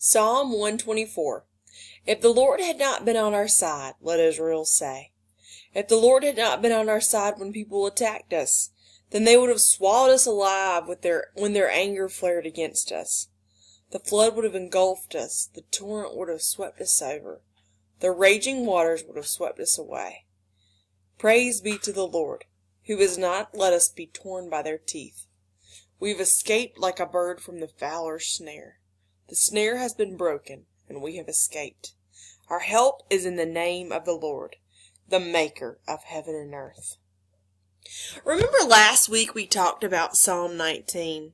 Psalm 124. If the Lord had not been on our side, let Israel say. If the Lord had not been on our side when people attacked us, then they would have swallowed us alive when their anger flared against us. The flood would have engulfed us, the torrent would have swept us over, the raging waters would have swept us away. Praise be to the Lord, who has not let us be torn by their teeth. We've escaped like a bird from the fowler's snare. The snare has been broken, and we have escaped. Our help is in the name of the Lord, the maker of heaven and earth. Remember last week we talked about Psalm 19.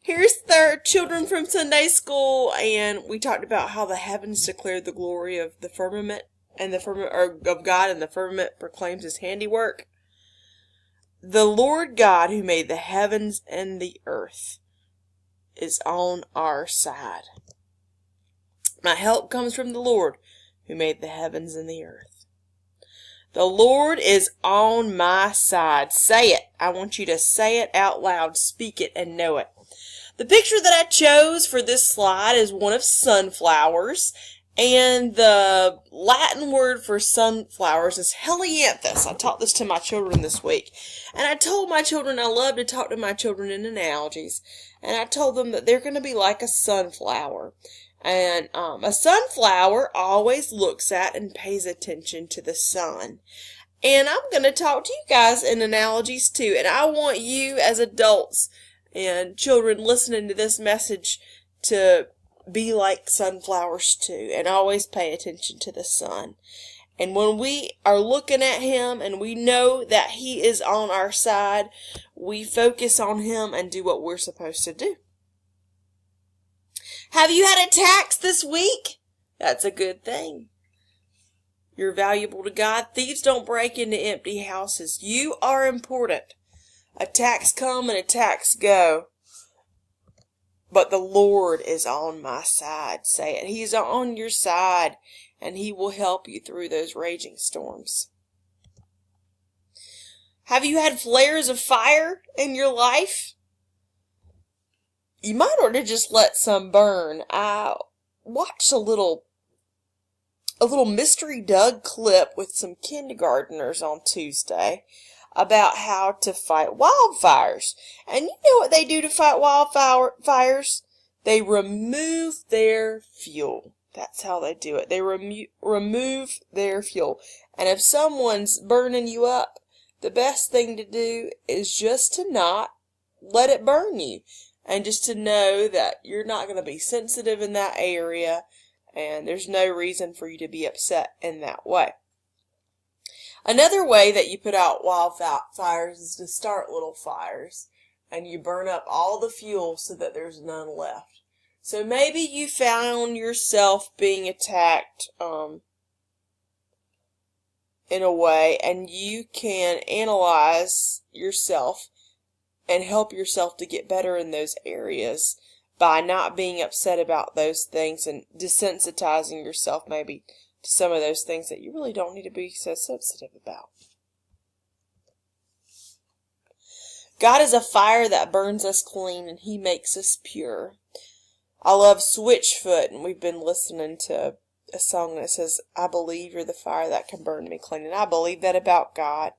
Here's their children from Sunday school, and we talked about how the heavens declare the glory of the firmament, and the firmament of God, and the firmament proclaims his handiwork. The Lord God who made the heavens and the earth is on our side. My help comes from the Lord who made the heavens and the earth. The Lord is on my side. Say it. I want you to say it out loud, speak it, and know it. The picture that I chose for this slide is one of sunflowers, and the Latin word for sunflowers is helianthus. I taught this to my children this week, and I told my children I love to talk to my children in analogies, and I told them that they're going to be like a sunflower. And a sunflower always looks at and pays attention to the sun. And I'm going to talk to you guys in analogies too. And I want you as adults and children listening to this message to be like sunflowers too. And always pay attention to the sun. And when we are looking at him and we know that he is on our side, we focus on him and do what we're supposed to do. Have you had attacks this week? That's a good thing. You're valuable to God. Thieves don't break into empty houses. You are important. Attacks come and attacks go. But the Lord is on my side. Say it. He's on your side, and he will help you through those raging storms. Have you had flares of fire in your life? You might ought to just let some burn. I watched a little Mystery Doug clip with some kindergartners on Tuesday about how to fight wildfires. And you know what they do to fight wildfires? They remove their fuel. That's how they do it. They remove their fuel. And if someone's burning you up, the best thing to do is just to not let it burn you. And just to know that you're not going to be sensitive in that area, and there's no reason for you to be upset in that way. Another way that you put out wildfires is to start little fires, and you burn up all the fuel so that there's none left. So maybe you found yourself being attacked in a way, and you can analyze yourself and help yourself to get better in those areas by not being upset about those things and desensitizing yourself maybe to some of those things that you really don't need to be so sensitive about. God is a fire that burns us clean, and he makes us pure. I love Switchfoot, and we've been listening to a song that says, I believe you're the fire that can burn me clean. And I believe that about God.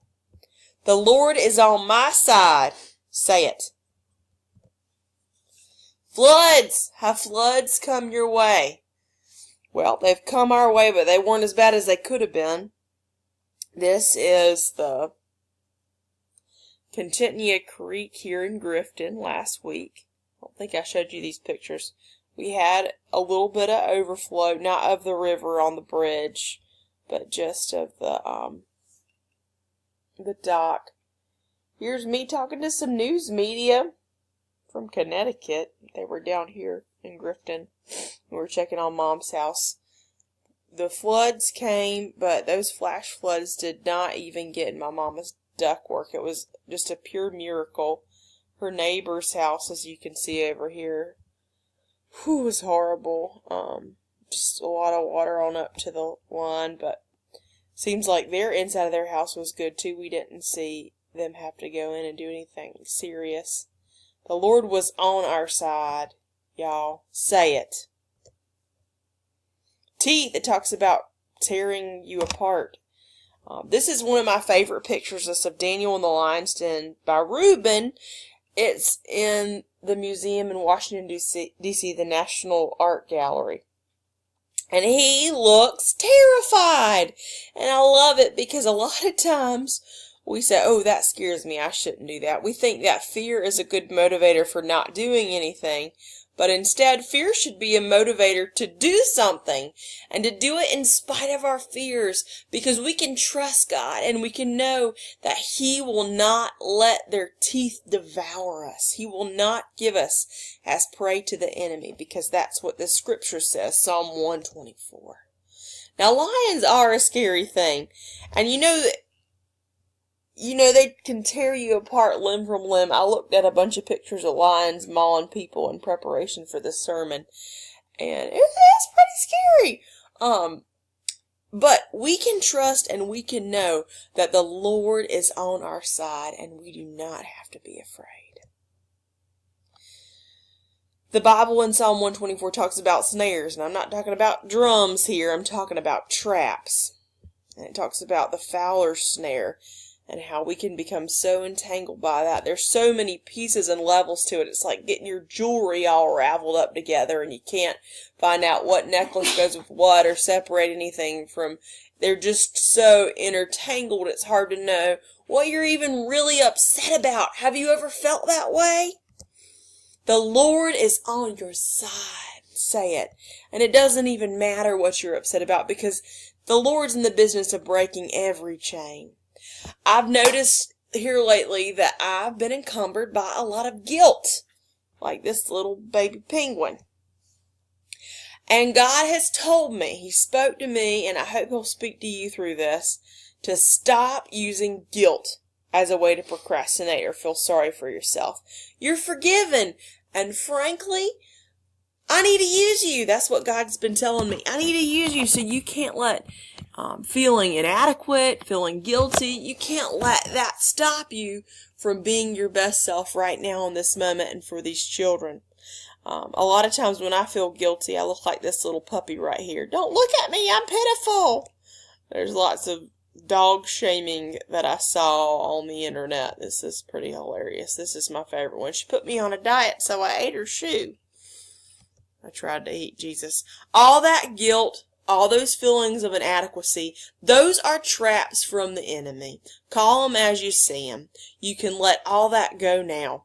The Lord is on my side. Say it. Floods! Have floods come your way? Well, they've come our way, but they weren't as bad as they could have been. This is the Contentnia Creek here in Grifton last week. I don't think I showed you these pictures. We had a little bit of overflow, not of the river on the bridge, but just of the dock. Here's me talking to some news media from Connecticut. They were down here in Grifton. We were checking on Mom's house. The floods came, but those flash floods did not even get in my mama's ductwork. It was just a pure miracle. Her neighbor's house, as you can see over here, was horrible. Just a lot of water on up to the line, but seems like their inside of their house was good too. We didn't see them have to go in and do anything serious. The Lord was on our side, y'all. Say it. Teeth, it talks about tearing you apart. This is one of my favorite pictures of Daniel in the Lion's Den by Reuben. It's in the museum in Washington, D.C., the National Art Gallery. And he looks terrified. And I love it because a lot of times we say, oh, that scares me, I shouldn't do that. We think that fear is a good motivator for not doing anything. But instead, fear should be a motivator to do something and to do it in spite of our fears, because we can trust God and we can know that He will not let their teeth devour us. He will not give us as prey to the enemy, because that's what the scripture says, Psalm 124. Now, lions are a scary thing, and you know, they can tear you apart limb from limb. I looked at a bunch of pictures of lions mauling people in preparation for this sermon, and it's pretty scary. But we can trust and we can know that the Lord is on our side, and we do not have to be afraid. The Bible in Psalm 124 talks about snares, and I'm not talking about drums here, I'm talking about traps. And it talks about the fowler's snare, and how we can become so entangled by that. There's so many pieces and levels to it. It's like getting your jewelry all raveled up together, and you can't find out what necklace goes with what or separate anything from. They're just so intertangled, it's hard to know what you're even really upset about. Have you ever felt that way? The Lord is on your side. Say it. And it doesn't even matter what you're upset about, because the Lord's in the business of breaking every chain. I've noticed here lately that I've been encumbered by a lot of guilt, like this little baby penguin. And God has told me, He spoke to me, and I hope He'll speak to you through this, to stop using guilt as a way to procrastinate or feel sorry for yourself. You're forgiven, and frankly, I need to use you. That's what God's been telling me. I need to use you, so you can't let feeling inadequate, feeling guilty, you can't let that stop you from being your best self right now in this moment and for these children. A lot of times when I feel guilty, I look like this little puppy right here. Don't look at me, I'm pitiful. There's lots of dog shaming that I saw on the internet. This is pretty hilarious. This is my favorite one. She put me on a diet, so I ate her shoe. I tried to eat Jesus. All that guilt, all those feelings of inadequacy, those are traps from the enemy. Call them as you see them. You can let all that go now,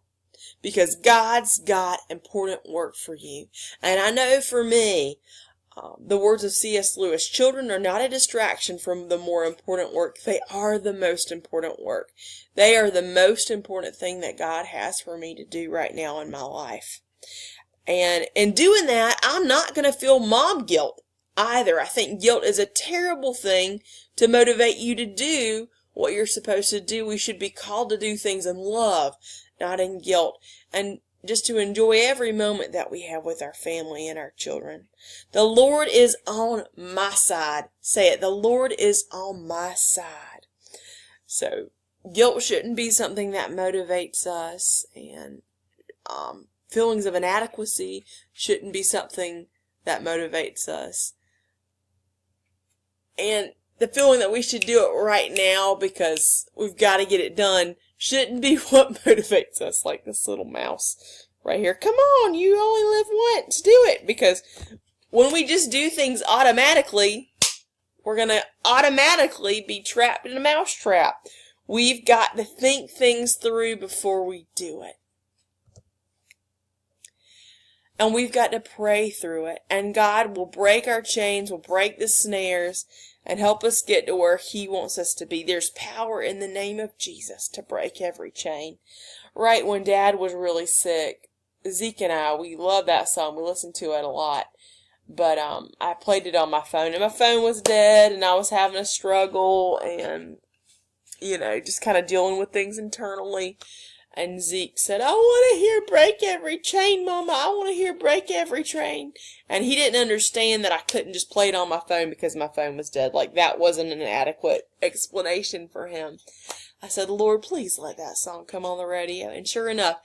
because God's got important work for you. And I know for me, the words of C.S. Lewis, children are not a distraction from the more important work. They are the most important work. They are the most important thing that God has for me to do right now in my life. And in doing that, I'm not going to feel mom guilt either. I think guilt is a terrible thing to motivate you to do what you're supposed to do. We should be called to do things in love, not in guilt, and just to enjoy every moment that we have with our family and our children. The Lord is on my side. Say it. The Lord is on my side. So guilt shouldn't be something that motivates us, and feelings of inadequacy shouldn't be something that motivates us. And the feeling that we should do it right now because we've got to get it done shouldn't be what motivates us, like this little mouse right here. Come on, you only live once. Do it. Because when we just do things automatically, we're going to automatically be trapped in a mouse trap. We've got to think things through before we do it. And we've got to pray through it. And God will break our chains, will break the snares, and help us get to where He wants us to be. There's power in the name of Jesus to break every chain. Right when Dad was really sick, Zeke and I, we love that song. We listened to it a lot. But I played it on my phone, and my phone was dead, and I was having a struggle, and, just kind of dealing with things internally. And Zeke said, I want to hear Break Every Chain, Mama. I want to hear Break Every Chain. And he didn't understand that I couldn't just play it on my phone because my phone was dead. Like, that wasn't an adequate explanation for him. I said, Lord, please let that song come on the radio. And sure enough,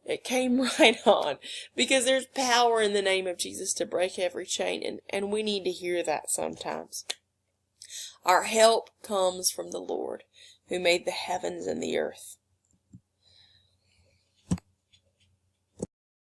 It came right on, because there's power in the name of Jesus to break every chain, and we need to hear that sometimes. Our help comes from the Lord, who made the heavens and the earth.